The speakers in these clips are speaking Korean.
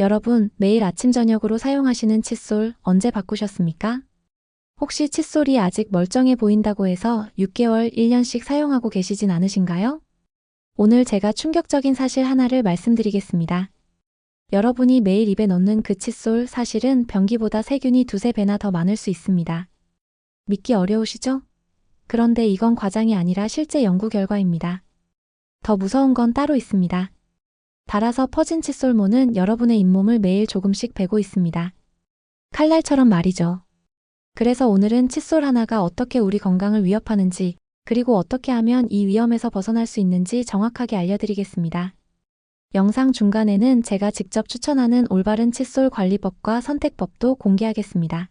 여러분, 매일 아침 저녁으로 사용하시는 칫솔 언제 바꾸셨습니까? 혹시 칫솔이 아직 멀쩡해 보인다고 해서 6개월, 1년씩 사용하고 계시진 않으신가요? 오늘 제가 충격적인 사실 하나를 말씀드리겠습니다. 여러분이 매일 입에 넣는 그 칫솔 사실은 변기보다 세균이 두세 배나 더 많을 수 있습니다. 믿기 어려우시죠? 그런데 이건 과장이 아니라 실제 연구 결과입니다. 더 무서운 건 따로 있습니다. 닳아서 퍼진 칫솔모는 여러분의 잇몸을 매일 조금씩 베고 있습니다. 칼날처럼 말이죠. 그래서 오늘은 칫솔 하나가 어떻게 우리 건강을 위협하는지, 그리고 어떻게 하면 이 위험에서 벗어날 수 있는지 정확하게 알려드리겠습니다. 영상 중간에는 제가 직접 추천하는 올바른 칫솔 관리법과 선택법도 공개하겠습니다.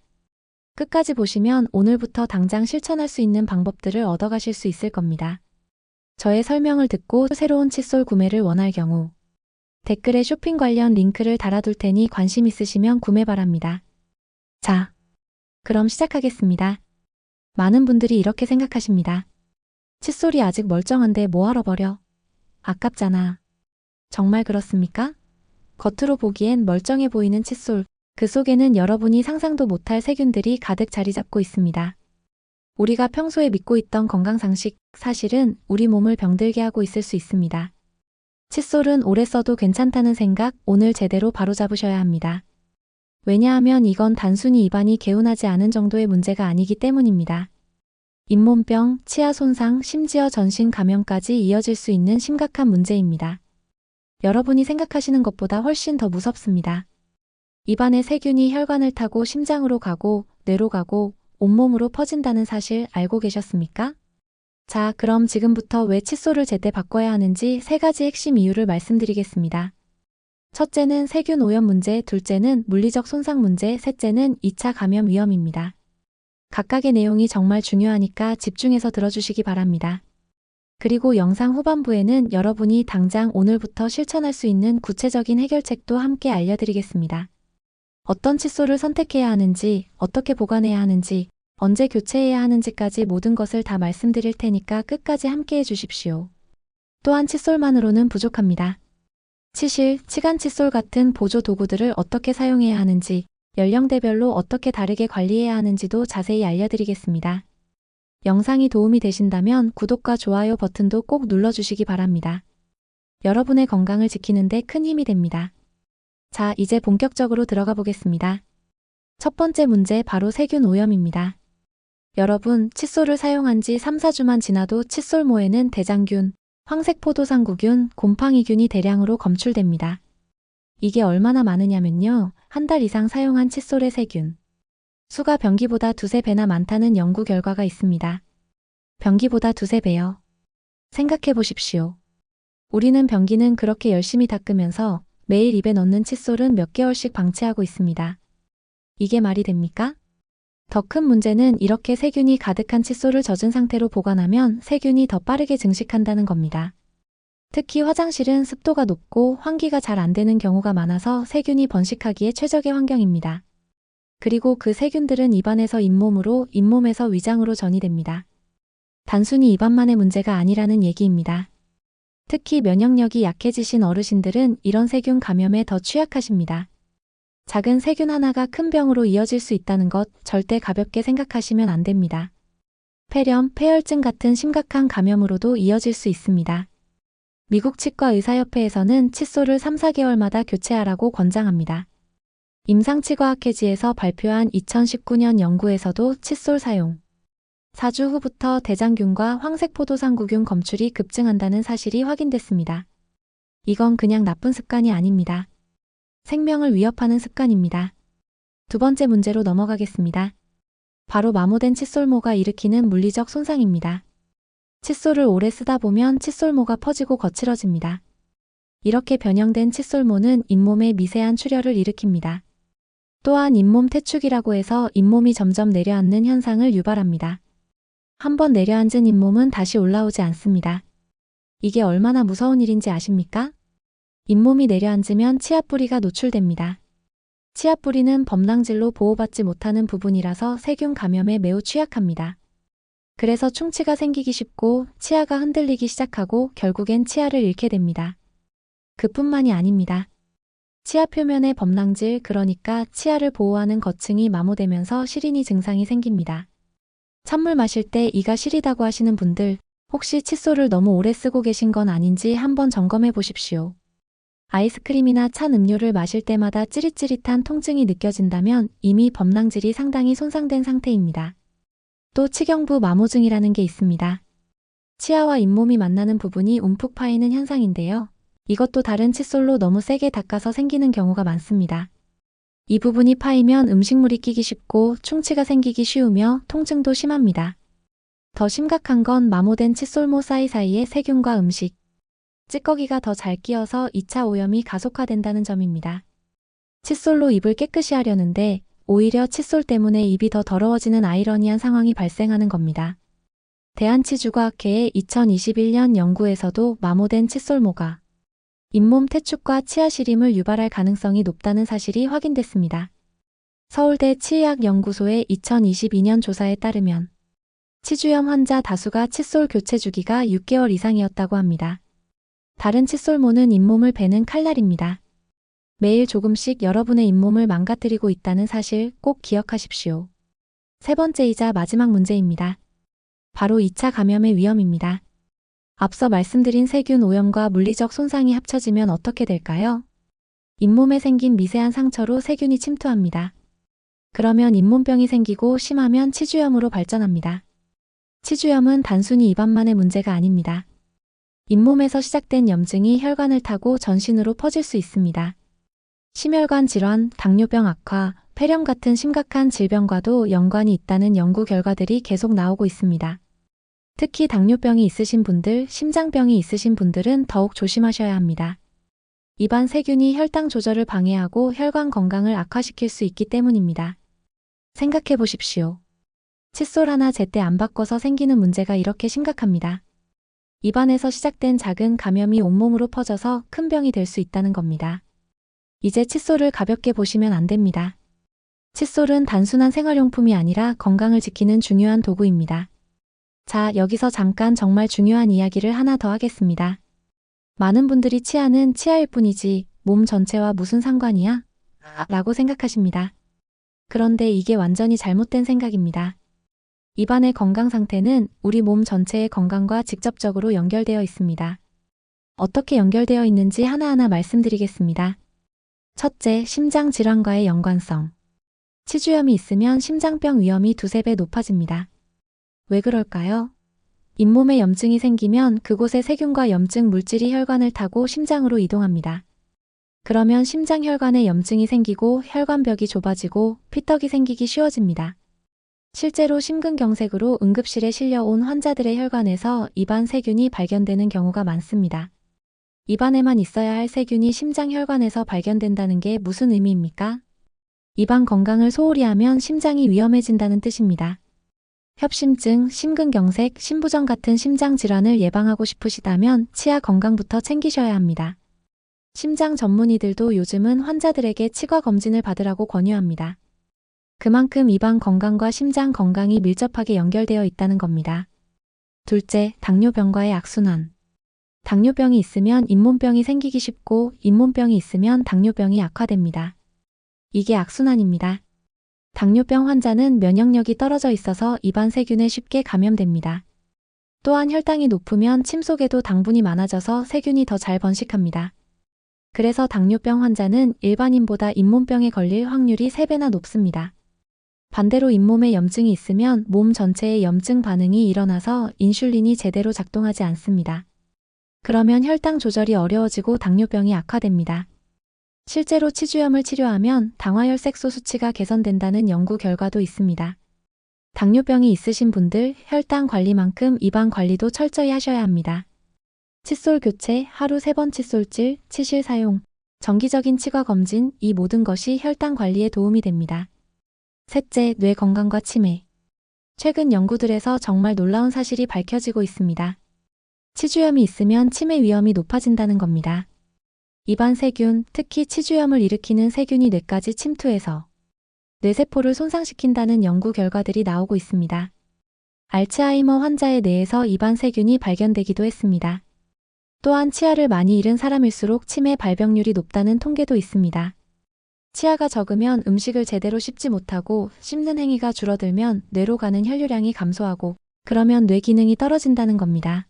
끝까지 보시면 오늘부터 당장 실천할 수 있는 방법들을 얻어가실 수 있을 겁니다. 저의 설명을 듣고 새로운 칫솔 구매를 원할 경우 댓글에 쇼핑 관련 링크를 달아둘 테니 관심 있으시면 구매 바랍니다. 자, 그럼 시작하겠습니다. 많은 분들이 이렇게 생각하십니다. 칫솔이 아직 멀쩡한데 뭐하러 버려? 아깝잖아. 정말 그렇습니까? 겉으로 보기엔 멀쩡해 보이는 칫솔, 그 속에는 여러분이 상상도 못할 세균들이 가득 자리 잡고 있습니다. 우리가 평소에 믿고 있던 건강상식, 사실은 우리 몸을 병들게 하고 있을 수 있습니다. 칫솔은 오래 써도 괜찮다는 생각, 오늘 제대로 바로잡으셔야 합니다. 왜냐하면 이건 단순히 입안이 개운하지 않은 정도의 문제가 아니기 때문입니다. 잇몸병, 치아 손상, 심지어 전신 감염까지 이어질 수 있는 심각한 문제입니다. 여러분이 생각하시는 것보다 훨씬 더 무섭습니다. 입안의 세균이 혈관을 타고 심장으로 가고, 뇌로 가고, 온몸으로 퍼진다는 사실 알고 계셨습니까? 자, 그럼 지금부터 왜 칫솔을 제때 바꿔야 하는지 3가지 핵심 이유를 말씀드리겠습니다. 첫째는 세균 오염 문제, 둘째는 물리적 손상 문제, 셋째는 2차 감염 위험입니다. 각각의 내용이 정말 중요하니까 집중해서 들어주시기 바랍니다. 그리고 영상 후반부에는 여러분이 당장 오늘부터 실천할 수 있는 구체적인 해결책도 함께 알려드리겠습니다. 어떤 칫솔을 선택해야 하는지, 어떻게 보관해야 하는지, 언제 교체해야 하는지까지 모든 것을 다 말씀드릴 테니까 끝까지 함께 해주십시오. 또한 칫솔만으로는 부족합니다. 치실, 치간 칫솔 같은 보조 도구들을 어떻게 사용해야 하는지, 연령대별로 어떻게 다르게 관리해야 하는지도 자세히 알려드리겠습니다. 영상이 도움이 되신다면 구독과 좋아요 버튼도 꼭 눌러주시기 바랍니다. 여러분의 건강을 지키는 데 큰 힘이 됩니다. 자, 이제 본격적으로 들어가 보겠습니다. 첫 번째 문제 바로 세균 오염입니다. 여러분, 칫솔을 사용한 지 3, 4주만 지나도 칫솔모에는 대장균, 황색포도상구균, 곰팡이균이 대량으로 검출됩니다. 이게 얼마나 많으냐면요. 한 달 이상 사용한 칫솔의 세균 수가 변기보다 두세 배나 많다는 연구 결과가 있습니다. 변기보다 두세 배요. 생각해 보십시오. 우리는 변기는 그렇게 열심히 닦으면서 매일 입에 넣는 칫솔은 몇 개월씩 방치하고 있습니다. 이게 말이 됩니까? 더 큰 문제는 이렇게 세균이 가득한 칫솔을 젖은 상태로 보관하면 세균이 더 빠르게 증식한다는 겁니다. 특히 화장실은 습도가 높고 환기가 잘 안 되는 경우가 많아서 세균이 번식하기에 최적의 환경입니다. 그리고 그 세균들은 입안에서 잇몸으로, 잇몸에서 위장으로 전이됩니다. 단순히 입안만의 문제가 아니라는 얘기입니다. 특히 면역력이 약해지신 어르신들은 이런 세균 감염에 더 취약하십니다. 작은 세균 하나가 큰 병으로 이어질 수 있다는 것 절대 가볍게 생각하시면 안 됩니다. 폐렴, 폐혈증 같은 심각한 감염으로도 이어질 수 있습니다. 미국 치과의사협회에서는 칫솔을 3, 4개월마다 교체하라고 권장합니다. 임상치과학회지에서 발표한 2019년 연구에서도 칫솔 사용 4주 후부터 대장균과 황색포도상구균 검출이 급증한다는 사실이 확인됐습니다. 이건 그냥 나쁜 습관이 아닙니다. 생명을 위협하는 습관입니다. 두 번째 문제로 넘어가겠습니다. 바로 마모된 칫솔모가 일으키는 물리적 손상입니다. 칫솔을 오래 쓰다 보면 칫솔모가 퍼지고 거칠어집니다. 이렇게 변형된 칫솔모는 잇몸에 미세한 출혈을 일으킵니다. 또한 잇몸 퇴축이라고 해서 잇몸이 점점 내려앉는 현상을 유발합니다. 한번 내려앉은 잇몸은 다시 올라오지 않습니다. 이게 얼마나 무서운 일인지 아십니까? 잇몸이 내려앉으면 치아뿌리가 노출됩니다. 치아뿌리는 범랑질로 보호받지 못하는 부분이라서 세균 감염에 매우 취약합니다. 그래서 충치가 생기기 쉽고 치아가 흔들리기 시작하고 결국엔 치아를 잃게 됩니다. 그뿐만이 아닙니다. 치아 표면의 범랑질, 그러니까 치아를 보호하는 거층이 마모되면서 시린이 증상이 생깁니다. 찬물 마실 때 이가 시리다고 하시는 분들, 혹시 칫솔을 너무 오래 쓰고 계신 건 아닌지 한번 점검해 보십시오. 아이스크림이나 찬 음료를 마실 때마다 찌릿찌릿한 통증이 느껴진다면 이미 범랑질이 상당히 손상된 상태입니다. 또 치경부 마모증이라는 게 있습니다. 치아와 잇몸이 만나는 부분이 움푹 파이는 현상인데요. 이것도 다른 칫솔로 너무 세게 닦아서 생기는 경우가 많습니다. 이 부분이 파이면 음식물이 끼기 쉽고 충치가 생기기 쉬우며 통증도 심합니다. 더 심각한 건 마모된 칫솔모 사이사이의 세균과 음식, 찌꺼기가 더 잘 끼어서 2차 오염이 가속화된다는 점입니다. 칫솔로 입을 깨끗이 하려는데 오히려 칫솔 때문에 입이 더 더러워지는 아이러니한 상황이 발생하는 겁니다. 대한치주과학회의 2021년 연구에서도 마모된 칫솔모가 잇몸 퇴축과 치아 시림을 유발할 가능성이 높다는 사실이 확인됐습니다. 서울대 치의학연구소의 2022년 조사에 따르면 치주염 환자 다수가 칫솔 교체 주기가 6개월 이상이었다고 합니다. 다른 칫솔모는 잇몸을 베는 칼날입니다. 매일 조금씩 여러분의 잇몸을 망가뜨리고 있다는 사실 꼭 기억하십시오. 세 번째이자 마지막 문제입니다. 바로 2차 감염의 위험입니다. 앞서 말씀드린 세균 오염과 물리적 손상이 합쳐지면 어떻게 될까요? 잇몸에 생긴 미세한 상처로 세균이 침투합니다. 그러면 잇몸병이 생기고 심하면 치주염으로 발전합니다. 치주염은 단순히 입안만의 문제가 아닙니다. 잇몸에서 시작된 염증이 혈관을 타고 전신으로 퍼질 수 있습니다. 심혈관 질환, 당뇨병 악화, 폐렴 같은 심각한 질병과도 연관이 있다는 연구 결과들이 계속 나오고 있습니다. 특히 당뇨병이 있으신 분들, 심장병이 있으신 분들은 더욱 조심하셔야 합니다. 입안 세균이 혈당 조절을 방해하고 혈관 건강을 악화시킬 수 있기 때문입니다. 생각해 보십시오. 칫솔 하나 제때 안 바꿔서 생기는 문제가 이렇게 심각합니다. 입안에서 시작된 작은 감염이 온몸으로 퍼져서 큰 병이 될 수 있다는 겁니다. 이제 칫솔을 가볍게 보시면 안 됩니다. 칫솔은 단순한 생활용품이 아니라 건강을 지키는 중요한 도구입니다. 자, 여기서 잠깐 정말 중요한 이야기를 하나 더 하겠습니다. 많은 분들이 치아는 치아일 뿐이지 몸 전체와 무슨 상관이야? 라고 생각하십니다. 그런데 이게 완전히 잘못된 생각입니다. 입안의 건강 상태는 우리 몸 전체의 건강과 직접적으로 연결되어 있습니다. 어떻게 연결되어 있는지 하나하나 말씀드리겠습니다. 첫째, 심장 질환과의 연관성. 치주염이 있으면 심장병 위험이 2~3배 높아집니다. 왜 그럴까요? 잇몸에 염증이 생기면 그곳에 세균과 염증 물질이 혈관을 타고 심장으로 이동합니다. 그러면 심장 혈관에 염증이 생기고 혈관벽이 좁아지고 피떡이 생기기 쉬워집니다. 실제로 심근경색으로 응급실에 실려온 환자들의 혈관에서 입안 세균이 발견되는 경우가 많습니다. 입안에만 있어야 할 세균이 심장 혈관에서 발견된다는 게 무슨 의미입니까? 입안 건강을 소홀히 하면 심장이 위험해진다는 뜻입니다. 협심증, 심근경색, 심부전 같은 심장 질환을 예방하고 싶으시다면 치아 건강부터 챙기셔야 합니다. 심장 전문의들도 요즘은 환자들에게 치과 검진을 받으라고 권유합니다. 그만큼 입안 건강과 심장 건강이 밀접하게 연결되어 있다는 겁니다. 둘째, 당뇨병과의 악순환. 당뇨병이 있으면 잇몸병이 생기기 쉽고 잇몸병이 있으면 당뇨병이 악화됩니다. 이게 악순환입니다. 당뇨병 환자는 면역력이 떨어져 있어서 입안 세균에 쉽게 감염됩니다. 또한 혈당이 높으면 침 속에도 당분이 많아져서 세균이 더 잘 번식합니다. 그래서 당뇨병 환자는 일반인보다 잇몸병에 걸릴 확률이 3배나 높습니다. 반대로 잇몸에 염증이 있으면 몸 전체에 염증 반응이 일어나서 인슐린이 제대로 작동하지 않습니다. 그러면 혈당 조절이 어려워지고 당뇨병이 악화됩니다. 실제로 치주염을 치료하면 당화혈색소 수치가 개선된다는 연구 결과도 있습니다. 당뇨병이 있으신 분들 혈당 관리만큼 입안 관리도 철저히 하셔야 합니다. 칫솔 교체, 하루 3번 칫솔질, 치실 사용, 정기적인 치과 검진, 이 모든 것이 혈당 관리에 도움이 됩니다. 셋째, 뇌 건강과 치매. 최근 연구들에서 정말 놀라운 사실이 밝혀지고 있습니다. 치주염이 있으면 치매 위험이 높아진다는 겁니다. 입안 세균, 특히 치주염을 일으키는 세균이 뇌까지 침투해서 뇌세포를 손상시킨다는 연구 결과들이 나오고 있습니다. 알츠하이머 환자의 뇌에서 입안 세균이 발견되기도 했습니다. 또한 치아를 많이 잃은 사람일수록 치매 발병률이 높다는 통계도 있습니다. 치아가 적으면 음식을 제대로 씹지 못하고 씹는 행위가 줄어들면 뇌로 가는 혈류량이 감소하고 그러면 뇌 기능이 떨어진다는 겁니다.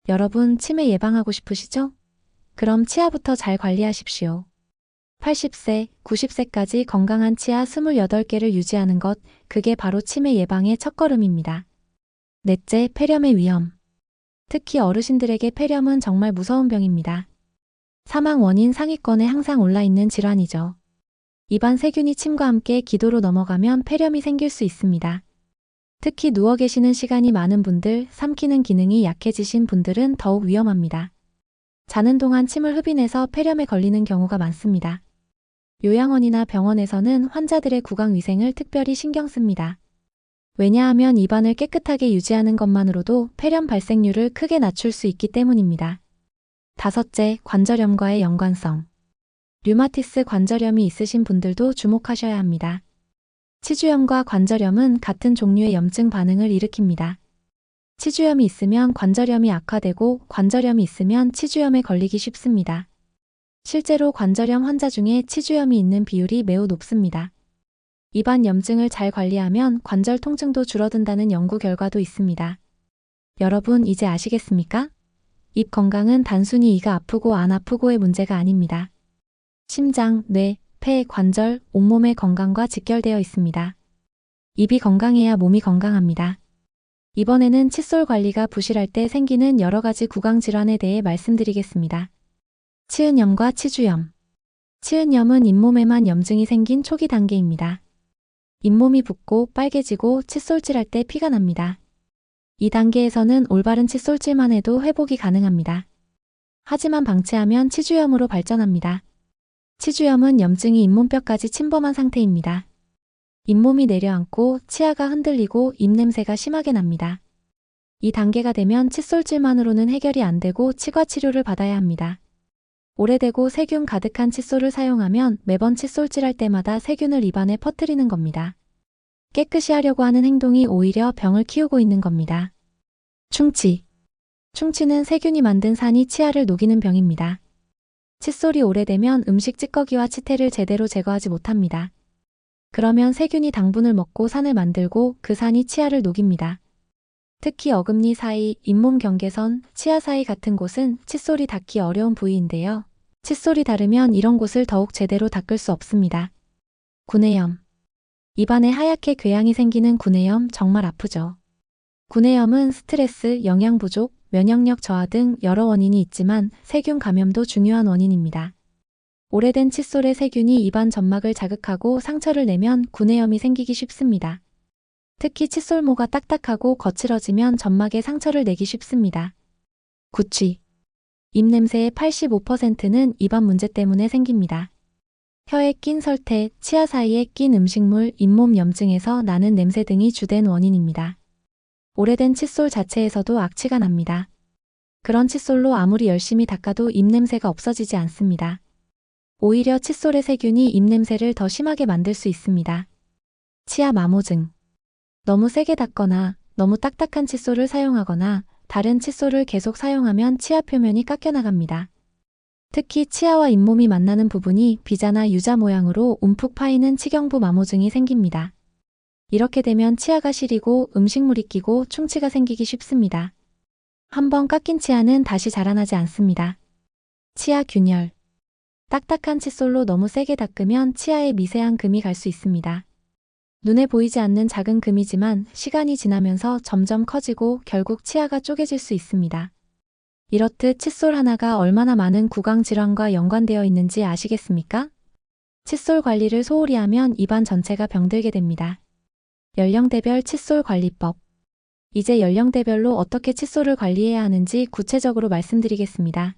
여러분 치매 예방하고 싶으시죠? 그럼 치아부터 잘 관리하십시오. 80세, 90세까지 건강한 치아 28개를 유지하는 것, 그게 바로 치매 예방의 첫걸음입니다. 넷째, 폐렴의 위험. 특히 어르신들에게 폐렴은 정말 무서운 병입니다. 사망 원인 상위권에 항상 올라있는 질환이죠. 입안 세균이 침과 함께 기도로 넘어가면 폐렴이 생길 수 있습니다. 특히 누워 계시는 시간이 많은 분들, 삼키는 기능이 약해지신 분들은 더욱 위험합니다. 자는 동안 침을 흡인해서 폐렴에 걸리는 경우가 많습니다. 요양원이나 병원에서는 환자들의 구강 위생을 특별히 신경 씁니다. 왜냐하면 입안을 깨끗하게 유지하는 것만으로도 폐렴 발생률을 크게 낮출 수 있기 때문입니다. 다섯째, 관절염과의 연관성. 류마티스 관절염이 있으신 분들도 주목하셔야 합니다. 치주염과 관절염은 같은 종류의 염증 반응을 일으킵니다. 치주염이 있으면 관절염이 악화되고 관절염이 있으면 치주염에 걸리기 쉽습니다. 실제로 관절염 환자 중에 치주염이 있는 비율이 매우 높습니다. 입안 염증을 잘 관리하면 관절 통증도 줄어든다는 연구 결과도 있습니다. 여러분 이제 아시겠습니까? 입 건강은 단순히 이가 아프고 안 아프고의 문제가 아닙니다. 심장, 뇌, 폐, 관절, 온몸의 건강과 직결되어 있습니다. 입이 건강해야 몸이 건강합니다. 이번에는 칫솔 관리가 부실할 때 생기는 여러 가지 구강 질환에 대해 말씀드리겠습니다. 치은염과 치주염. 치은염은 잇몸에만 염증이 생긴 초기 단계입니다. 잇몸이 붓고 빨개지고 칫솔질할 때 피가 납니다. 이 단계에서는 올바른 칫솔질만 해도 회복이 가능합니다. 하지만 방치하면 치주염으로 발전합니다. 치주염은 염증이 잇몸뼈까지 침범한 상태입니다. 잇몸이 내려앉고 치아가 흔들리고 입냄새가 심하게 납니다. 이 단계가 되면 칫솔질만으로는 해결이 안 되고 치과 치료를 받아야 합니다. 오래되고 세균 가득한 칫솔을 사용하면 매번 칫솔질할 때마다 세균을 입안에 퍼뜨리는 겁니다. 깨끗이 하려고 하는 행동이 오히려 병을 키우고 있는 겁니다. 충치. 충치는 세균이 만든 산이 치아를 녹이는 병입니다. 칫솔이 오래되면 음식 찌꺼기와 치태를 제대로 제거하지 못합니다. 그러면 세균이 당분을 먹고 산을 만들고 그 산이 치아를 녹입니다. 특히 어금니 사이, 잇몸 경계선, 치아 사이 같은 곳은 칫솔이 닦기 어려운 부위인데요. 칫솔이 닳으면 이런 곳을 더욱 제대로 닦을 수 없습니다. 구내염. 입안에 하얗게 궤양이 생기는 구내염 정말 아프죠. 구내염은 스트레스, 영양 부족, 면역력 저하 등 여러 원인이 있지만 세균 감염도 중요한 원인입니다. 오래된 칫솔의 세균이 입안 점막을 자극하고 상처를 내면 구내염이 생기기 쉽습니다. 특히 칫솔모가 딱딱하고 거칠어지면 점막에 상처를 내기 쉽습니다. 구취. 입냄새의 85%는 입안 문제 때문에 생깁니다. 혀에 낀 설태, 치아 사이에 낀 음식물, 잇몸 염증에서 나는 냄새 등이 주된 원인입니다. 오래된 칫솔 자체에서도 악취가 납니다. 그런 칫솔로 아무리 열심히 닦아도 입냄새가 없어지지 않습니다. 오히려 칫솔의 세균이 입냄새를 더 심하게 만들 수 있습니다. 치아 마모증. 너무 세게 닦거나 너무 딱딱한 칫솔을 사용하거나 다른 칫솔을 계속 사용하면 치아 표면이 깎여나갑니다. 특히 치아와 잇몸이 만나는 부분이 비자나 유자 모양으로 움푹 파이는 치경부 마모증이 생깁니다. 이렇게 되면 치아가 시리고 음식물이 끼고 충치가 생기기 쉽습니다. 한번 깎인 치아는 다시 자라나지 않습니다. 치아 균열. 딱딱한 칫솔로 너무 세게 닦으면 치아에 미세한 금이 갈 수 있습니다. 눈에 보이지 않는 작은 금이지만 시간이 지나면서 점점 커지고 결국 치아가 쪼개질 수 있습니다. 이렇듯 칫솔 하나가 얼마나 많은 구강 질환과 연관되어 있는지 아시겠습니까? 칫솔 관리를 소홀히 하면 입안 전체가 병들게 됩니다. 연령대별 칫솔 관리법. 이제 연령대별로 어떻게 칫솔을 관리해야 하는지 구체적으로 말씀드리겠습니다.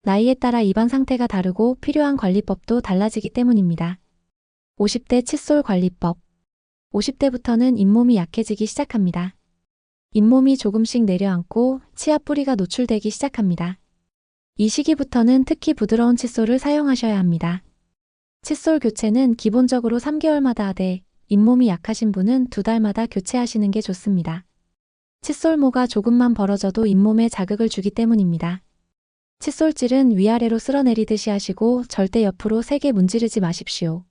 나이에 따라 입안 상태가 다르고 필요한 관리법도 달라지기 때문입니다. 50대 칫솔 관리법. 50대부터는 잇몸이 약해지기 시작합니다. 잇몸이 조금씩 내려앉고 치아 뿌리가 노출되기 시작합니다. 이 시기부터는 특히 부드러운 칫솔을 사용하셔야 합니다. 칫솔 교체는 기본적으로 3개월마다 하되 잇몸이 약하신 분은 2달마다 교체하시는 게 좋습니다. 칫솔모가 조금만 벌어져도 잇몸에 자극을 주기 때문입니다. 칫솔질은 위아래로 쓸어내리듯이 하시고 절대 옆으로 세게 문지르지 마십시오.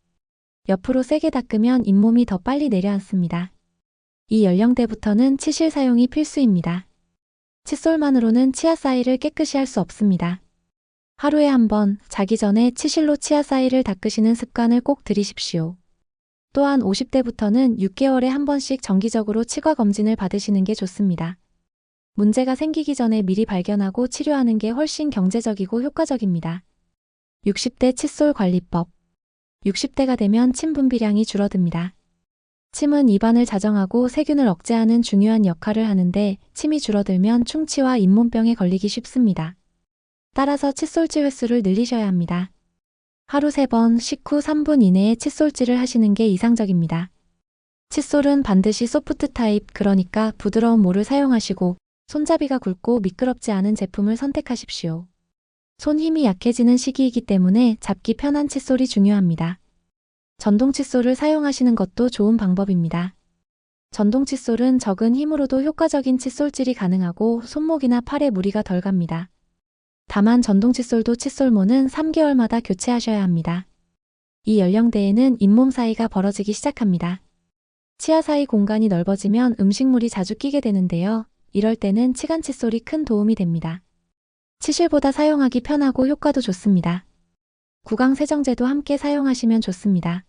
옆으로 세게 닦으면 잇몸이 더 빨리 내려앉습니다. 이 연령대부터는 치실 사용이 필수입니다. 칫솔만으로는 치아 사이를 깨끗이 할 수 없습니다. 하루에 한 번 자기 전에 치실로 치아 사이를 닦으시는 습관을 꼭 들이십시오. 또한 50대부터는 6개월에 한 번씩 정기적으로 치과 검진을 받으시는 게 좋습니다. 문제가 생기기 전에 미리 발견하고 치료하는 게 훨씬 경제적이고 효과적입니다. 60대 칫솔 관리법. 60대가 되면 침 분비량이 줄어듭니다. 침은 입안을 자정하고 세균을 억제하는 중요한 역할을 하는데 침이 줄어들면 충치와 잇몸병에 걸리기 쉽습니다. 따라서 칫솔질 횟수를 늘리셔야 합니다. 하루 3번, 식후 3분 이내에 칫솔질을 하시는 게 이상적입니다. 칫솔은 반드시 소프트 타입, 그러니까 부드러운 모를 사용하시고 손잡이가 굵고 미끄럽지 않은 제품을 선택하십시오. 손 힘이 약해지는 시기이기 때문에 잡기 편한 칫솔이 중요합니다. 전동 칫솔을 사용하시는 것도 좋은 방법입니다. 전동 칫솔은 적은 힘으로도 효과적인 칫솔질이 가능하고 손목이나 팔에 무리가 덜 갑니다. 다만 전동 칫솔도 칫솔모는 3개월마다 교체하셔야 합니다. 이 연령대에는 잇몸 사이가 벌어지기 시작합니다. 치아 사이 공간이 넓어지면 음식물이 자주 끼게 되는데요. 이럴 때는 치간 칫솔이 큰 도움이 됩니다. 치실보다 사용하기 편하고 효과도 좋습니다. 구강 세정제도 함께 사용하시면 좋습니다.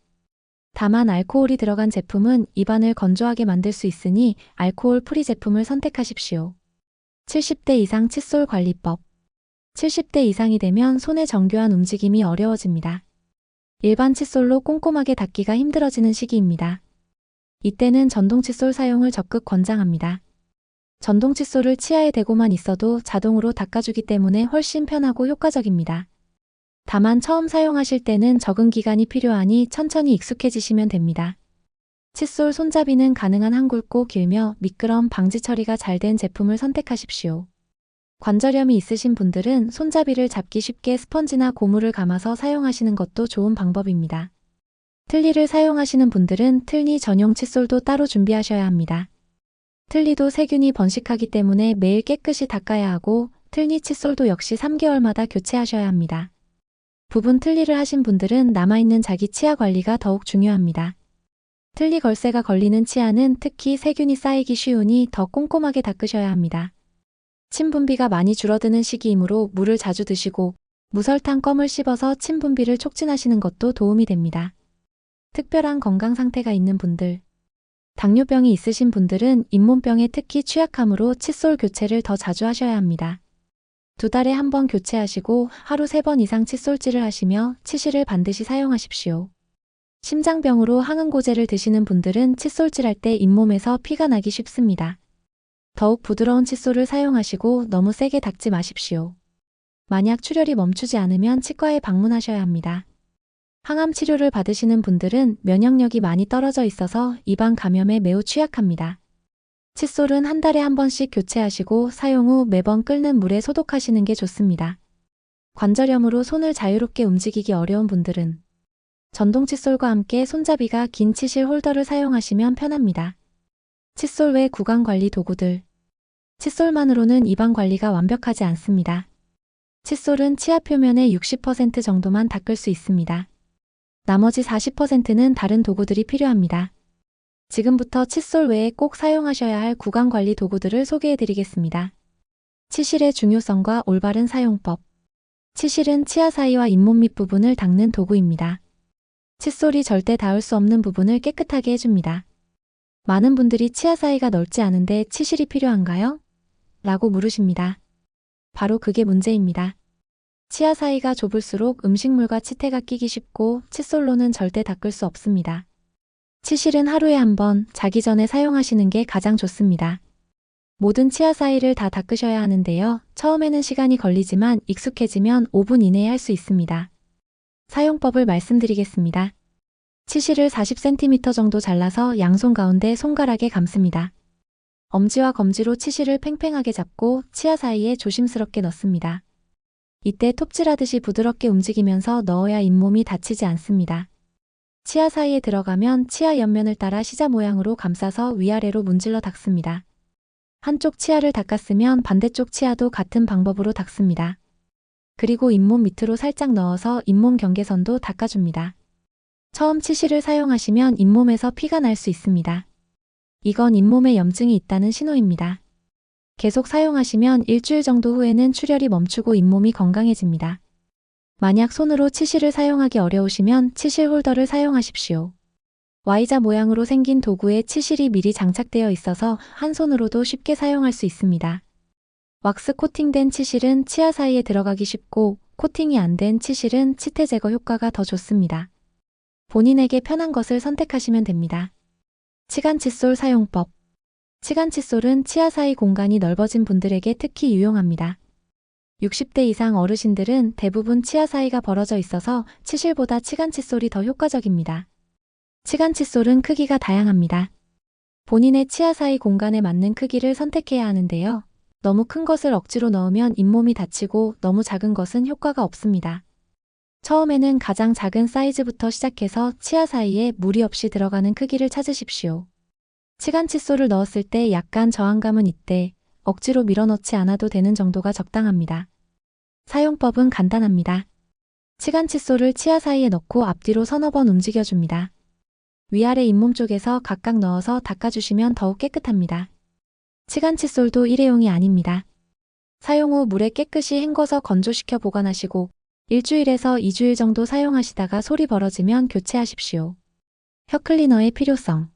다만 알코올이 들어간 제품은 입안을 건조하게 만들 수 있으니 알코올 프리 제품을 선택하십시오. 70대 이상 칫솔 관리법. 70대 이상이 되면 손의 정교한 움직임이 어려워집니다. 일반 칫솔로 꼼꼼하게 닦기가 힘들어지는 시기입니다. 이때는 전동 칫솔 사용을 적극 권장합니다. 전동 칫솔을 치아에 대고만 있어도 자동으로 닦아주기 때문에 훨씬 편하고 효과적입니다. 다만 처음 사용하실 때는 적응 기간이 필요하니 천천히 익숙해지시면 됩니다. 칫솔 손잡이는 가능한 한 굵고 길며 미끄럼 방지 처리가 잘 된 제품을 선택하십시오. 관절염이 있으신 분들은 손잡이를 잡기 쉽게 스펀지나 고무를 감아서 사용하시는 것도 좋은 방법입니다. 틀니를 사용하시는 분들은 틀니 전용 칫솔도 따로 준비하셔야 합니다. 틀니도 세균이 번식하기 때문에 매일 깨끗이 닦아야 하고 틀니 칫솔도 역시 3개월마다 교체하셔야 합니다. 부분 틀니를 하신 분들은 남아있는 자기 치아 관리가 더욱 중요합니다. 틀니 걸새가 걸리는 치아는 특히 세균이 쌓이기 쉬우니 더 꼼꼼하게 닦으셔야 합니다. 침 분비가 많이 줄어드는 시기이므로 물을 자주 드시고 무설탕 껌을 씹어서 침 분비를 촉진하시는 것도 도움이 됩니다. 특별한 건강 상태가 있는 분들, 당뇨병이 있으신 분들은 잇몸병에 특히 취약하므로 칫솔 교체를 더 자주 하셔야 합니다. 2달에 한 번 교체하시고 하루 3번 이상 칫솔질을 하시며 치실을 반드시 사용하십시오. 심장병으로 항응고제를 드시는 분들은 칫솔질할 때 잇몸에서 피가 나기 쉽습니다. 더욱 부드러운 칫솔을 사용하시고 너무 세게 닦지 마십시오. 만약 출혈이 멈추지 않으면 치과에 방문하셔야 합니다. 항암 치료를 받으시는 분들은 면역력이 많이 떨어져 있어서 입안 감염에 매우 취약합니다. 칫솔은 한 달에 한 번씩 교체하시고 사용 후 매번 끓는 물에 소독하시는 게 좋습니다. 관절염으로 손을 자유롭게 움직이기 어려운 분들은 전동 칫솔과 함께 손잡이가 긴 치실 홀더를 사용하시면 편합니다. 칫솔 외 구강 관리 도구들. 칫솔만으로는 입안 관리가 완벽하지 않습니다. 칫솔은 치아 표면의 60% 정도만 닦을 수 있습니다. 나머지 40%는 다른 도구들이 필요합니다. 지금부터 칫솔 외에 꼭 사용하셔야 할 구강 관리 도구들을 소개해 드리겠습니다. 치실의 중요성과 올바른 사용법. 치실은 치아 사이와 잇몸 밑부분을 닦는 도구입니다. 칫솔이 절대 닿을 수 없는 부분을 깨끗하게 해줍니다. 많은 분들이 치아 사이가 넓지 않은데 치실이 필요한가요? 라고 물으십니다. 바로 그게 문제입니다. 치아 사이가 좁을수록 음식물과 치태가 끼기 쉽고 칫솔로는 절대 닦을 수 없습니다. 치실은 하루에 한 번 자기 전에 사용하시는 게 가장 좋습니다. 모든 치아 사이를 다 닦으셔야 하는데요. 처음에는 시간이 걸리지만 익숙해지면 5분 이내에 할 수 있습니다. 사용법을 말씀드리겠습니다. 치실을 40cm 정도 잘라서 양손 가운데 손가락에 감습니다. 엄지와 검지로 치실을 팽팽하게 잡고 치아 사이에 조심스럽게 넣습니다. 이때 톱질하듯이 부드럽게 움직이면서 넣어야 잇몸이 다치지 않습니다. 치아 사이에 들어가면 치아 옆면을 따라 시자 모양으로 감싸서 위아래로 문질러 닦습니다. 한쪽 치아를 닦았으면 반대쪽 치아도 같은 방법으로 닦습니다. 그리고 잇몸 밑으로 살짝 넣어서 잇몸 경계선도 닦아줍니다. 처음 치실을 사용하시면 잇몸에서 피가 날 수 있습니다. 이건 잇몸에 염증이 있다는 신호입니다. 계속 사용하시면 일주일 정도 후에는 출혈이 멈추고 잇몸이 건강해집니다. 만약 손으로 치실을 사용하기 어려우시면 치실 홀더를 사용하십시오. Y자 모양으로 생긴 도구에 치실이 미리 장착되어 있어서 한 손으로도 쉽게 사용할 수 있습니다. 왁스 코팅된 치실은 치아 사이에 들어가기 쉽고 코팅이 안 된 치실은 치태 제거 효과가 더 좋습니다. 본인에게 편한 것을 선택하시면 됩니다. 치간 칫솔 사용법. 치간 칫솔은 치아 사이 공간이 넓어진 분들에게 특히 유용합니다. 60대 이상 어르신들은 대부분 치아 사이가 벌어져 있어서 치실보다 치간 칫솔이 더 효과적입니다. 치간 칫솔은 크기가 다양합니다. 본인의 치아 사이 공간에 맞는 크기를 선택해야 하는데요. 너무 큰 것을 억지로 넣으면 잇몸이 다치고 너무 작은 것은 효과가 없습니다. 처음에는 가장 작은 사이즈부터 시작해서 치아 사이에 무리 없이 들어가는 크기를 찾으십시오. 치간 칫솔을 넣었을 때 약간 저항감은 있대 억지로 밀어넣지 않아도 되는 정도가 적당합니다. 사용법은 간단합니다. 치간 칫솔을 치아 사이에 넣고 앞뒤로 서너 번 움직여줍니다. 위아래 잇몸 쪽에서 각각 넣어서 닦아주시면 더욱 깨끗합니다. 치간 칫솔도 일회용이 아닙니다. 사용 후 물에 깨끗이 헹궈서 건조시켜 보관하시고 일주일에서 2주일 정도 사용하시다가 솔이 벌어지면 교체하십시오. 혀 클리너의 필요성.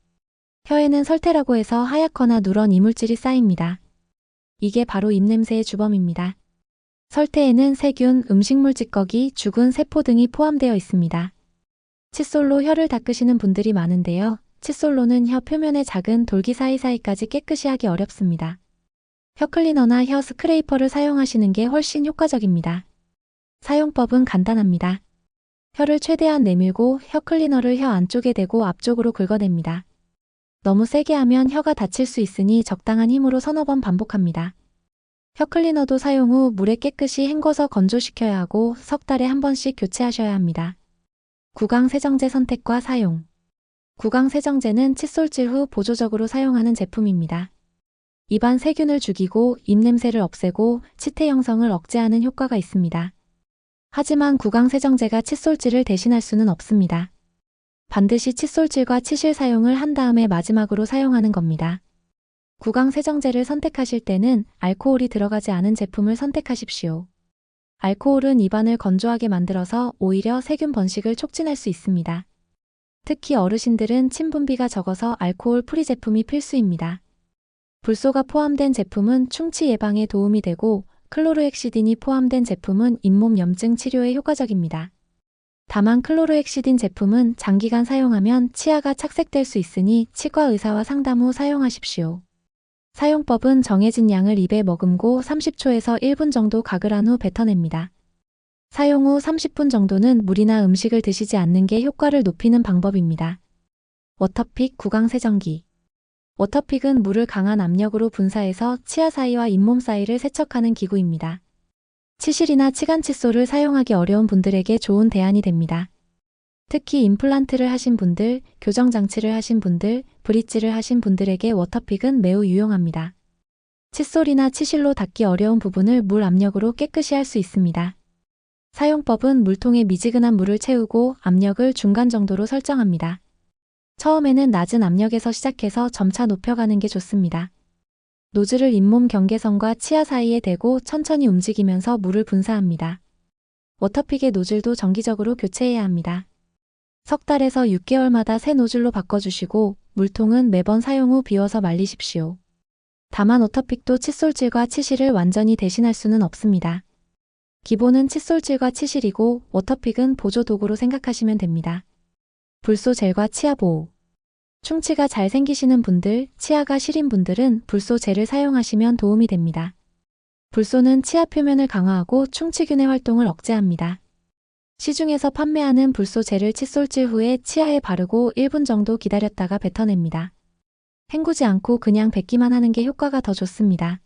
혀에는 설태라고 해서 하얗거나 누런 이물질이 쌓입니다. 이게 바로 입냄새의 주범입니다. 설태에는 세균, 음식물 찌꺼기, 죽은 세포 등이 포함되어 있습니다. 칫솔로 혀를 닦으시는 분들이 많은데요. 칫솔로는 혀 표면의 작은 돌기 사이사이까지 깨끗이 하기 어렵습니다. 혀 클리너나 혀 스크레이퍼를 사용하시는 게 훨씬 효과적입니다. 사용법은 간단합니다. 혀를 최대한 내밀고 혀 클리너를 혀 안쪽에 대고 앞쪽으로 긁어냅니다. 너무 세게 하면 혀가 다칠 수 있으니 적당한 힘으로 서너 번 반복합니다. 혀 클리너도 사용 후 물에 깨끗이 헹궈서 건조시켜야 하고 석 달에 한 번씩 교체하셔야 합니다. 구강세정제 선택과 사용. 구강세정제는 칫솔질 후 보조적으로 사용하는 제품입니다. 입안 세균을 죽이고 입냄새를 없애고 치태 형성을 억제하는 효과가 있습니다. 하지만 구강세정제가 칫솔질을 대신할 수는 없습니다. 반드시 칫솔질과 치실 사용을 한 다음에 마지막으로 사용하는 겁니다. 구강세정제를 선택하실 때는 알코올이 들어가지 않은 제품을 선택하십시오. 알코올은 입안을 건조하게 만들어서 오히려 세균 번식을 촉진할 수 있습니다. 특히 어르신들은 침 분비가 적어서 알코올 프리 제품이 필수입니다. 불소가 포함된 제품은 충치 예방에 도움이 되고 클로르헥시딘이 포함된 제품은 잇몸 염증 치료에 효과적입니다. 다만 클로르헥시딘 제품은 장기간 사용하면 치아가 착색될 수 있으니 치과 의사와 상담 후 사용하십시오. 사용법은 정해진 양을 입에 머금고 30초에서 1분 정도 가글 한 후 뱉어냅니다. 사용 후 30분 정도는 물이나 음식을 드시지 않는 게 효과를 높이는 방법입니다. 워터픽 구강세정기. 워터픽은 물을 강한 압력으로 분사해서 치아 사이와 잇몸 사이를 세척하는 기구입니다. 치실이나 치간 칫솔을 사용하기 어려운 분들에게 좋은 대안이 됩니다. 특히 임플란트를 하신 분들, 교정장치를 하신 분들, 브릿지를 하신 분들에게 워터픽은 매우 유용합니다. 칫솔이나 치실로 닦기 어려운 부분을 물 압력으로 깨끗이 할 수 있습니다. 사용법은 물통에 미지근한 물을 채우고 압력을 중간 정도로 설정합니다. 처음에는 낮은 압력에서 시작해서 점차 높여가는 게 좋습니다. 노즐을 잇몸 경계선과 치아 사이에 대고 천천히 움직이면서 물을 분사합니다. 워터픽의 노즐도 정기적으로 교체해야 합니다. 석 달에서 6개월마다 새 노즐로 바꿔주시고 물통은 매번 사용 후 비워서 말리십시오. 다만 워터픽도 칫솔질과 치실을 완전히 대신할 수는 없습니다. 기본은 칫솔질과 치실이고 워터픽은 보조 도구로 생각하시면 됩니다. 불소 젤과 치아 보호. 충치가 잘 생기시는 분들, 치아가 시린 분들은 불소 젤을 사용하시면 도움이 됩니다. 불소는 치아 표면을 강화하고 충치균의 활동을 억제합니다. 시중에서 판매하는 불소 젤을 칫솔질 후에 치아에 바르고 1분 정도 기다렸다가 뱉어냅니다. 헹구지 않고 그냥 뱉기만 하는 게 효과가 더 좋습니다.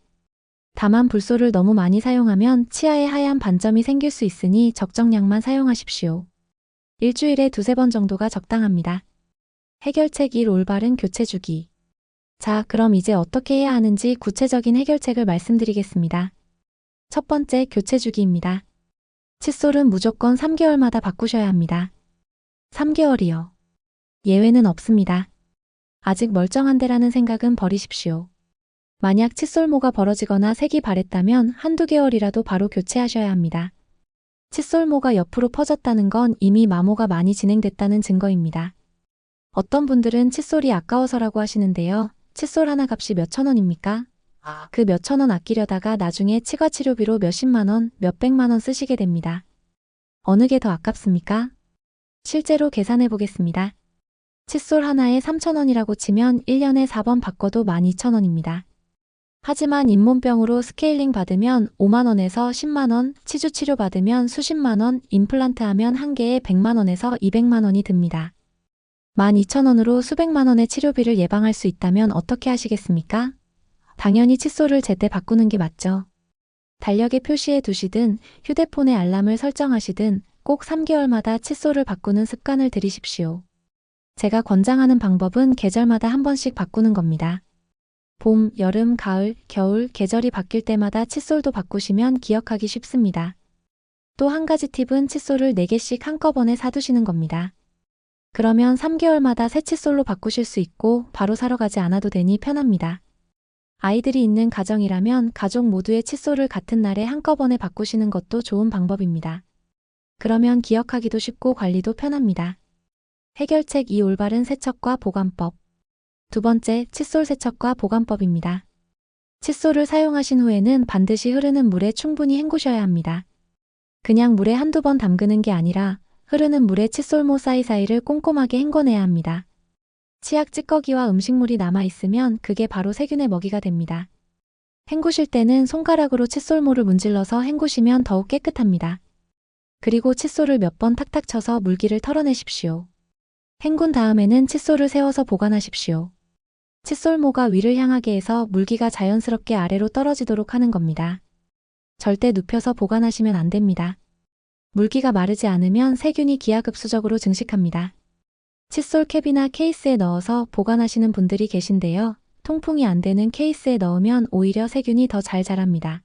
다만 불소를 너무 많이 사용하면 치아에 하얀 반점이 생길 수 있으니 적정량만 사용하십시오. 일주일에 두세 번 정도가 적당합니다. 해결책 1. 올바른 교체주기. 자, 그럼 이제 어떻게 해야 하는지 구체적인 해결책을 말씀드리겠습니다. 첫 번째, 교체주기입니다. 칫솔은 무조건 3개월마다 바꾸셔야 합니다. 3개월이요. 예외는 없습니다. 아직 멀쩡한데라는 생각은 버리십시오. 만약 칫솔모가 벌어지거나 색이 바랬다면 한두 개월이라도 바로 교체하셔야 합니다. 칫솔모가 옆으로 퍼졌다는 건 이미 마모가 많이 진행됐다는 증거입니다. 어떤 분들은 칫솔이 아까워서라고 하시는데요. 칫솔 하나 값이 몇천 원입니까? 그 몇천 원 아끼려다가 나중에 치과 치료비로 몇십만 원, 몇백만 원 쓰시게 됩니다. 어느 게 더 아깝습니까? 실제로 계산해 보겠습니다. 칫솔 하나에 3천 원이라고 치면 1년에 4번 바꿔도 12,000원입니다. 하지만 잇몸병으로 스케일링 받으면 5만 원에서 10만 원, 치주 치료 받으면 수십만 원, 임플란트 하면 한 개에 100만 원에서 200만 원이 듭니다. 12,000원으로 수백만 원의 치료비를 예방할 수 있다면 어떻게 하시겠습니까? 당연히 칫솔을 제때 바꾸는 게 맞죠. 달력에 표시해 두시든 휴대폰에 알람을 설정하시든 꼭 3개월마다 칫솔을 바꾸는 습관을 들이십시오. 제가 권장하는 방법은 계절마다 한 번씩 바꾸는 겁니다. 봄, 여름, 가을, 겨울, 계절이 바뀔 때마다 칫솔도 바꾸시면 기억하기 쉽습니다. 또 한 가지 팁은 칫솔을 4개씩 한꺼번에 사두시는 겁니다. 그러면 3개월마다 새 칫솔로 바꾸실 수 있고 바로 사러 가지 않아도 되니 편합니다. 아이들이 있는 가정이라면 가족 모두의 칫솔을 같은 날에 한꺼번에 바꾸시는 것도 좋은 방법입니다. 그러면 기억하기도 쉽고 관리도 편합니다. 해결책 2. 올바른 세척과 보관법. 두 번째, 칫솔 세척과 보관법입니다. 칫솔을 사용하신 후에는 반드시 흐르는 물에 충분히 헹구셔야 합니다. 그냥 물에 한두 번 담그는 게 아니라 흐르는 물에 칫솔모 사이사이를 꼼꼼하게 헹궈내야 합니다. 치약 찌꺼기와 음식물이 남아있으면 그게 바로 세균의 먹이가 됩니다. 헹구실 때는 손가락으로 칫솔모를 문질러서 헹구시면 더욱 깨끗합니다. 그리고 칫솔을 몇 번 탁탁 쳐서 물기를 털어내십시오. 헹군 다음에는 칫솔을 세워서 보관하십시오. 칫솔모가 위를 향하게 해서 물기가 자연스럽게 아래로 떨어지도록 하는 겁니다. 절대 눕혀서 보관하시면 안 됩니다. 물기가 마르지 않으면 세균이 기하급수적으로 증식합니다. 칫솔 캡이나 케이스에 넣어서 보관하시는 분들이 계신데요. 통풍이 안 되는 케이스에 넣으면 오히려 세균이 더 잘 자랍니다.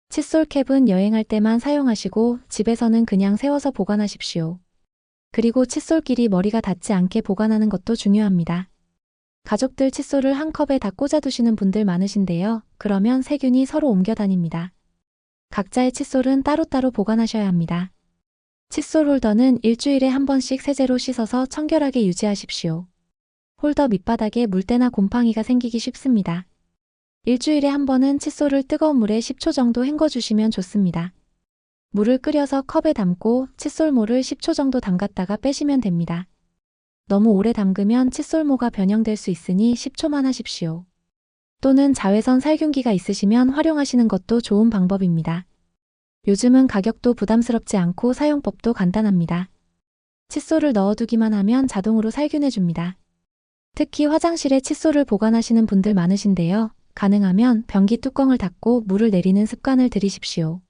칫솔 캡은 여행할 때만 사용하시고 집에서는 그냥 세워서 보관하십시오. 그리고 칫솔끼리 머리가 닿지 않게 보관하는 것도 중요합니다. 가족들 칫솔을 한 컵에 다 꽂아두시는 분들 많으신데요. 그러면 세균이 서로 옮겨 다닙니다. 각자의 칫솔은 따로따로 보관하셔야 합니다. 칫솔 홀더는 일주일에 한 번씩 세제로 씻어서 청결하게 유지하십시오. 홀더 밑바닥에 물때나 곰팡이가 생기기 쉽습니다. 일주일에 한 번은 칫솔을 뜨거운 물에 10초 정도 헹궈주시면 좋습니다. 물을 끓여서 컵에 담고 칫솔모를 10초 정도 담갔다가 빼시면 됩니다. 너무 오래 담그면 칫솔모가 변형될 수 있으니 10초만 하십시오. 또는 자외선 살균기가 있으시면 활용하시는 것도 좋은 방법입니다. 요즘은 가격도 부담스럽지 않고 사용법도 간단합니다. 칫솔을 넣어두기만 하면 자동으로 살균해줍니다. 특히 화장실에 칫솔을 보관하시는 분들 많으신데요. 가능하면 변기 뚜껑을 닫고 물을 내리는 습관을 들이십시오.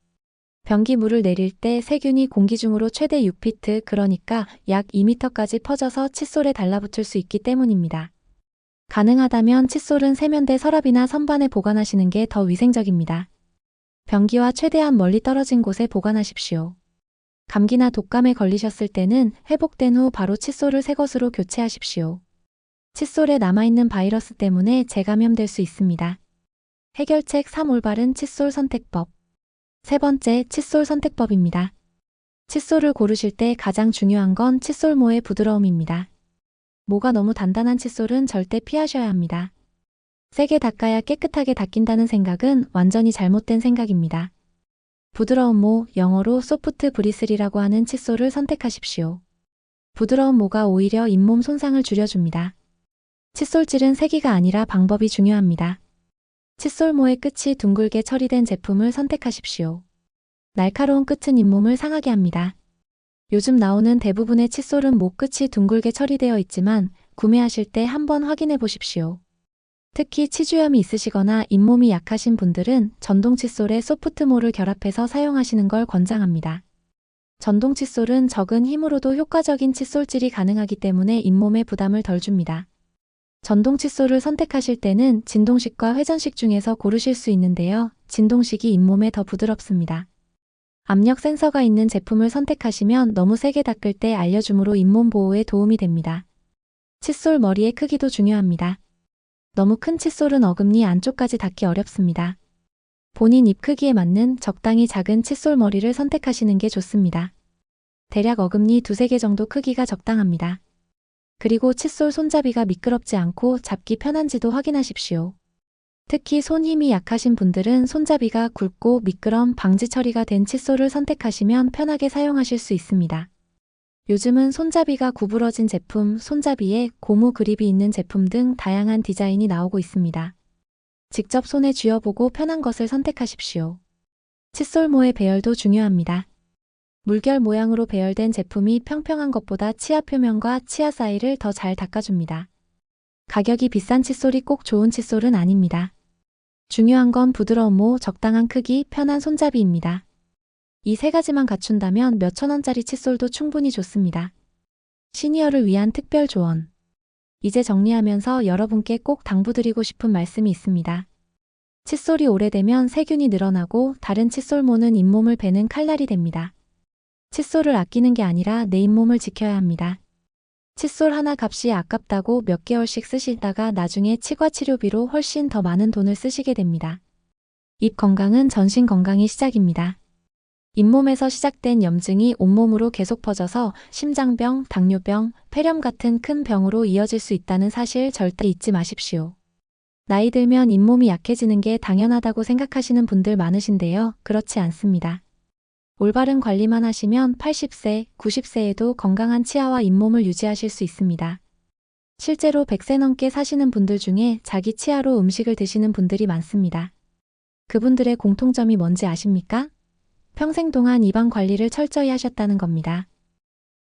변기 물을 내릴 때 세균이 공기 중으로 최대 6피트, 그러니까 약 2m까지 퍼져서 칫솔에 달라붙을 수 있기 때문입니다. 가능하다면 칫솔은 세면대 서랍이나 선반에 보관하시는 게 더 위생적입니다. 변기와 최대한 멀리 떨어진 곳에 보관하십시오. 감기나 독감에 걸리셨을 때는 회복된 후 바로 칫솔을 새 것으로 교체하십시오. 칫솔에 남아있는 바이러스 때문에 재감염될 수 있습니다. 해결책 3. 올바른 칫솔 선택법. 세 번째, 칫솔 선택법입니다. 칫솔을 고르실 때 가장 중요한 건 칫솔모의 부드러움입니다. 모가 너무 단단한 칫솔은 절대 피하셔야 합니다. 세게 닦아야 깨끗하게 닦인다는 생각은 완전히 잘못된 생각입니다. 부드러운 모, 영어로 소프트 브리슬이라고 하는 칫솔을 선택하십시오. 부드러운 모가 오히려 잇몸 손상을 줄여줍니다. 칫솔질은 세기가 아니라 방법이 중요합니다. 칫솔모의 끝이 둥글게 처리된 제품을 선택하십시오. 날카로운 끝은 잇몸을 상하게 합니다. 요즘 나오는 대부분의 칫솔은 모 끝이 둥글게 처리되어 있지만 구매하실 때 한번 확인해 보십시오. 특히 치주염이 있으시거나 잇몸이 약하신 분들은 전동 칫솔에 소프트모를 결합해서 사용하시는 걸 권장합니다. 전동 칫솔은 적은 힘으로도 효과적인 칫솔질이 가능하기 때문에 잇몸에 부담을 덜 줍니다. 전동 칫솔을 선택하실 때는 진동식과 회전식 중에서 고르실 수 있는데요. 진동식이 잇몸에 더 부드럽습니다. 압력 센서가 있는 제품을 선택하시면 너무 세게 닦을 때 알려줌으로 잇몸 보호에 도움이 됩니다. 칫솔 머리의 크기도 중요합니다. 너무 큰 칫솔은 어금니 안쪽까지 닿기 어렵습니다. 본인 입 크기에 맞는 적당히 작은 칫솔 머리를 선택하시는 게 좋습니다. 대략 어금니 2-3개 정도 크기가 적당합니다. 그리고 칫솔 손잡이가 미끄럽지 않고 잡기 편한지도 확인하십시오. 특히 손 힘이 약하신 분들은 손잡이가 굵고 미끄럼 방지 처리가 된 칫솔을 선택하시면 편하게 사용하실 수 있습니다. 요즘은 손잡이가 구부러진 제품, 손잡이에 고무 그립이 있는 제품 등 다양한 디자인이 나오고 있습니다. 직접 손에 쥐어보고 편한 것을 선택하십시오. 칫솔모의 배열도 중요합니다. 물결 모양으로 배열된 제품이 평평한 것보다 치아 표면과 치아 사이를 더 잘 닦아줍니다. 가격이 비싼 칫솔이 꼭 좋은 칫솔은 아닙니다. 중요한 건 부드러운 모, 적당한 크기, 편한 손잡이입니다. 이 3가지만 갖춘다면 몇천 원짜리 칫솔도 충분히 좋습니다. 시니어를 위한 특별 조언. 이제 정리하면서 여러분께 꼭 당부드리고 싶은 말씀이 있습니다. 칫솔이 오래되면 세균이 늘어나고 다른 칫솔모는 잇몸을 베는 칼날이 됩니다. 칫솔을 아끼는 게 아니라 내 잇몸을 지켜야 합니다. 칫솔 하나 값이 아깝다고 몇 개월씩 쓰시다가 나중에 치과 치료비로 훨씬 더 많은 돈을 쓰시게 됩니다. 입 건강은 전신 건강이 시작입니다. 잇몸에서 시작된 염증이 온몸으로 계속 퍼져서 심장병, 당뇨병, 폐렴 같은 큰 병으로 이어질 수 있다는 사실 절대 잊지 마십시오. 나이 들면 잇몸이 약해지는 게 당연하다고 생각하시는 분들 많으신데요. 그렇지 않습니다. 올바른 관리만 하시면 80세, 90세에도 건강한 치아와 잇몸을 유지하실 수 있습니다. 실제로 100세 넘게 사시는 분들 중에 자기 치아로 음식을 드시는 분들이 많습니다. 그분들의 공통점이 뭔지 아십니까? 평생 동안 입안 관리를 철저히 하셨다는 겁니다.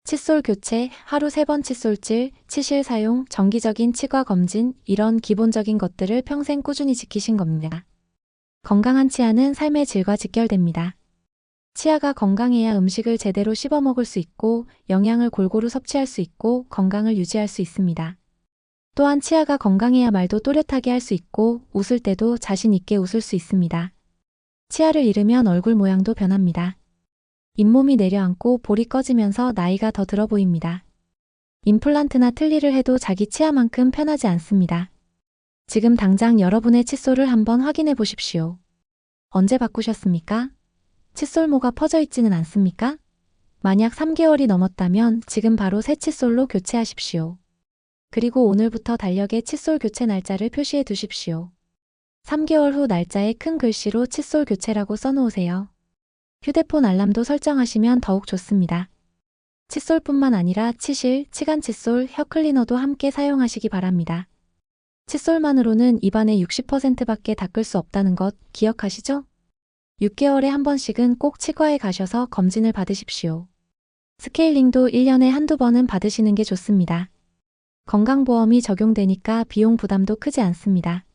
칫솔 교체, 하루 3번 칫솔질, 치실 사용, 정기적인 치과 검진, 이런 기본적인 것들을 평생 꾸준히 지키신 겁니다. 건강한 치아는 삶의 질과 직결됩니다. 치아가 건강해야 음식을 제대로 씹어 먹을 수 있고 영양을 골고루 섭취할 수 있고 건강을 유지할 수 있습니다. 또한 치아가 건강해야 말도 또렷하게 할 수 있고 웃을 때도 자신 있게 웃을 수 있습니다. 치아를 잃으면 얼굴 모양도 변합니다. 잇몸이 내려앉고 볼이 꺼지면서 나이가 더 들어 보입니다. 임플란트나 틀니를 해도 자기 치아만큼 편하지 않습니다. 지금 당장 여러분의 칫솔을 한번 확인해 보십시오. 언제 바꾸셨습니까? 칫솔모가 퍼져 있지는 않습니까? 만약 3개월이 넘었다면 지금 바로 새 칫솔로 교체하십시오. 그리고 오늘부터 달력에 칫솔 교체 날짜를 표시해 두십시오. 3개월 후 날짜에 큰 글씨로 칫솔 교체라고 써놓으세요. 휴대폰 알람도 설정하시면 더욱 좋습니다. 칫솔뿐만 아니라 치실, 치간 칫솔, 혀 클리너도 함께 사용하시기 바랍니다. 칫솔만으로는 입안의 60%밖에 닦을 수 없다는 것 기억하시죠? 6개월에 한 번씩은 꼭 치과에 가셔서 검진을 받으십시오. 스케일링도 1년에 한두 번은 받으시는 게 좋습니다. 건강보험이 적용되니까 비용 부담도 크지 않습니다.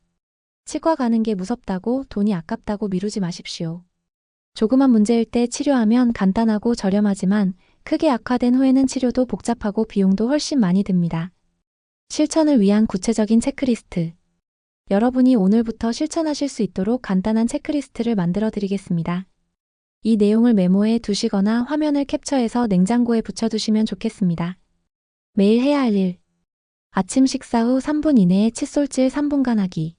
치과 가는 게 무섭다고 돈이 아깝다고 미루지 마십시오. 조그만 문제일 때 치료하면 간단하고 저렴하지만 크게 악화된 후에는 치료도 복잡하고 비용도 훨씬 많이 듭니다. 실천을 위한 구체적인 체크리스트. 여러분이 오늘부터 실천하실 수 있도록 간단한 체크리스트를 만들어 드리겠습니다. 이 내용을 메모해 두시거나 화면을 캡처해서 냉장고에 붙여두시면 좋겠습니다. 매일 해야 할 일. 아침 식사 후 3분 이내에 칫솔질 3분간 하기.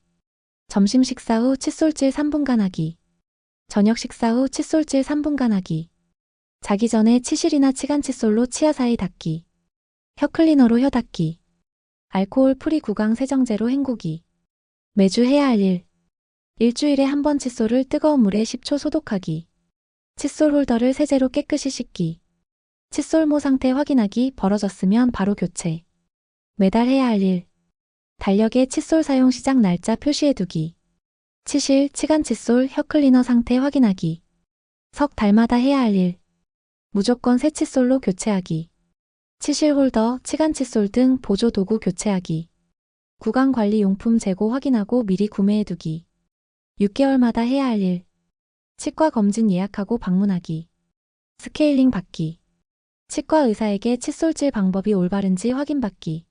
점심 식사 후 칫솔질 3분간 하기. 저녁 식사 후 칫솔질 3분간 하기. 자기 전에 치실이나 치간 칫솔로 치아 사이 닦기. 혀 클리너로 혀 닦기. 알코올 프리 구강 세정제로 헹구기. 매주 해야 할 일. 일주일에 한 번 칫솔을 뜨거운 물에 10초 소독하기. 칫솔 홀더를 세제로 깨끗이 씻기. 칫솔모 상태 확인하기. 벌어졌으면 바로 교체. 매달 해야 할 일. 달력에 칫솔 사용 시작 날짜 표시해두기. 치실, 치간 칫솔, 혀 클리너 상태 확인하기. 석 달마다 해야 할 일. 무조건 새 칫솔로 교체하기. 치실 홀더, 치간 칫솔 등 보조 도구 교체하기. 구강 관리 용품 재고 확인하고 미리 구매해두기. 6개월마다 해야 할 일. 치과 검진 예약하고 방문하기. 스케일링 받기. 치과 의사에게 칫솔질 방법이 올바른지 확인받기.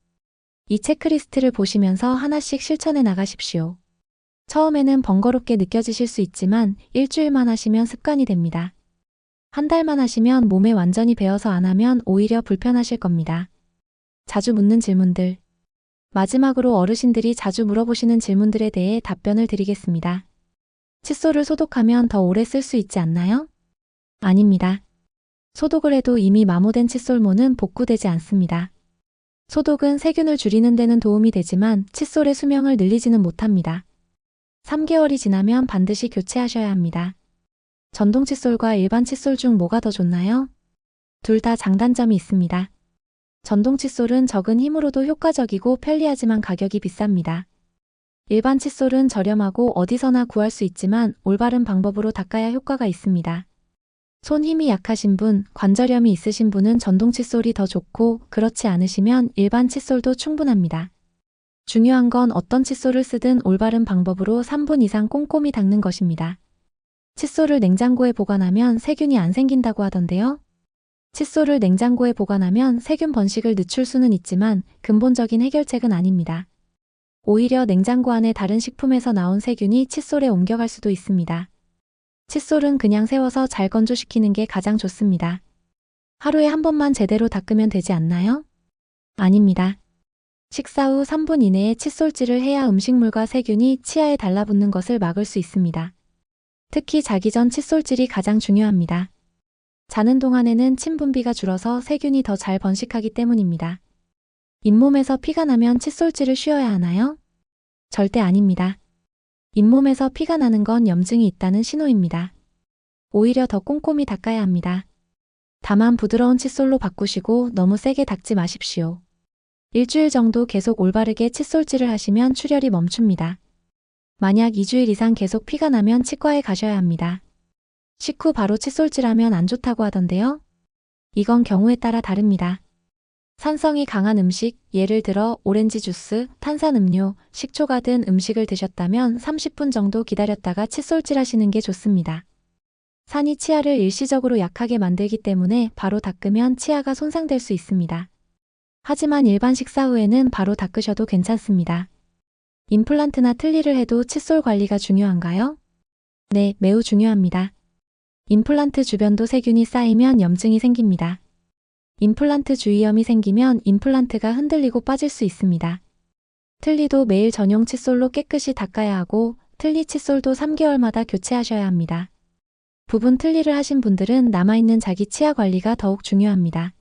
이 체크리스트를 보시면서 하나씩 실천해 나가십시오. 처음에는 번거롭게 느껴지실 수 있지만 일주일만 하시면 습관이 됩니다. 한 달만 하시면 몸에 완전히 배어서 안 하면 오히려 불편하실 겁니다. 자주 묻는 질문들. 마지막으로 어르신들이 자주 물어보시는 질문들에 대해 답변을 드리겠습니다. 칫솔을 소독하면 더 오래 쓸 수 있지 않나요? 아닙니다. 소독을 해도 이미 마모된 칫솔모는 복구되지 않습니다. 소독은 세균을 줄이는 데는 도움이 되지만 칫솔의 수명을 늘리지는 못합니다. 3개월이 지나면 반드시 교체하셔야 합니다. 전동 칫솔과 일반 칫솔 중 뭐가 더 좋나요? 둘 다 장단점이 있습니다. 전동 칫솔은 적은 힘으로도 효과적이고 편리하지만 가격이 비쌉니다. 일반 칫솔은 저렴하고 어디서나 구할 수 있지만 올바른 방법으로 닦아야 효과가 있습니다. 손 힘이 약하신 분, 관절염이 있으신 분은 전동 칫솔이 더 좋고 그렇지 않으시면 일반 칫솔도 충분합니다. 중요한 건 어떤 칫솔을 쓰든 올바른 방법으로 3분 이상 꼼꼼히 닦는 것입니다. 칫솔을 냉장고에 보관하면 세균이 안 생긴다고 하던데요. 칫솔을 냉장고에 보관하면 세균 번식을 늦출 수는 있지만 근본적인 해결책은 아닙니다. 오히려 냉장고 안에 다른 식품에서 나온 세균이 칫솔에 옮겨갈 수도 있습니다. 칫솔은 그냥 세워서 잘 건조시키는 게 가장 좋습니다. 하루에 한 번만 제대로 닦으면 되지 않나요? 아닙니다. 식사 후 3분 이내에 칫솔질을 해야 음식물과 세균이 치아에 달라붙는 것을 막을 수 있습니다. 특히 자기 전 칫솔질이 가장 중요합니다. 자는 동안에는 침 분비가 줄어서 세균이 더 잘 번식하기 때문입니다. 잇몸에서 피가 나면 칫솔질을 쉬어야 하나요? 절대 아닙니다. 잇몸에서 피가 나는 건 염증이 있다는 신호입니다. 오히려 더 꼼꼼히 닦아야 합니다. 다만 부드러운 칫솔로 바꾸시고 너무 세게 닦지 마십시오. 일주일 정도 계속 올바르게 칫솔질을 하시면 출혈이 멈춥니다. 만약 2주일 이상 계속 피가 나면 치과에 가셔야 합니다. 식후 바로 칫솔질하면 안 좋다고 하던데요. 이건 경우에 따라 다릅니다. 산성이 강한 음식, 예를 들어 오렌지 주스, 탄산음료, 식초 같은 음식을 드셨다면 30분 정도 기다렸다가 칫솔질 하시는 게 좋습니다. 산이 치아를 일시적으로 약하게 만들기 때문에 바로 닦으면 치아가 손상될 수 있습니다. 하지만 일반 식사 후에는 바로 닦으셔도 괜찮습니다. 임플란트나 틀니를 해도 칫솔 관리가 중요한가요? 네, 매우 중요합니다. 임플란트 주변도 세균이 쌓이면 염증이 생깁니다. 임플란트 주위염이 생기면 임플란트가 흔들리고 빠질 수 있습니다. 틀니도 매일 전용 칫솔로 깨끗이 닦아야 하고 틀니 칫솔도 3개월마다 교체하셔야 합니다. 부분 틀니를 하신 분들은 남아있는 자기 치아 관리가 더욱 중요합니다.